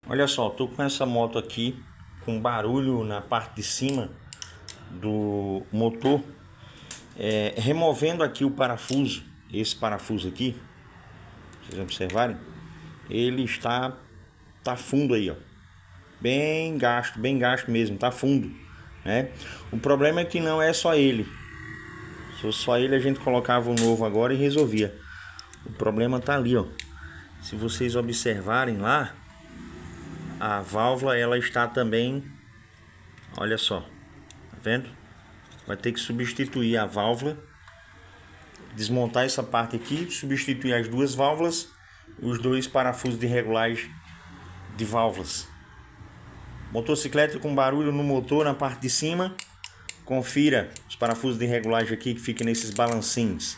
Olha só, tô com essa moto aqui com barulho na parte de cima do motor, removendo aqui o parafuso, esse parafuso aqui, vocês observarem, ele tá fundo aí, ó, bem gasto mesmo, tá fundo, né? O problema é que não é só ele. Se fosse só ele, a gente colocava um novo agora e resolvia. O problema tá ali, ó. Se vocês observarem lá, a válvula ela está também, olha só, tá vendo? Vai ter que substituir a válvula, desmontar essa parte aqui, substituir as duas válvulas e os dois parafusos de regulagem de válvulas. Motocicleta com barulho no motor na parte de cima. Confira os parafusos de regulagem aqui que ficam nesses balancinhos.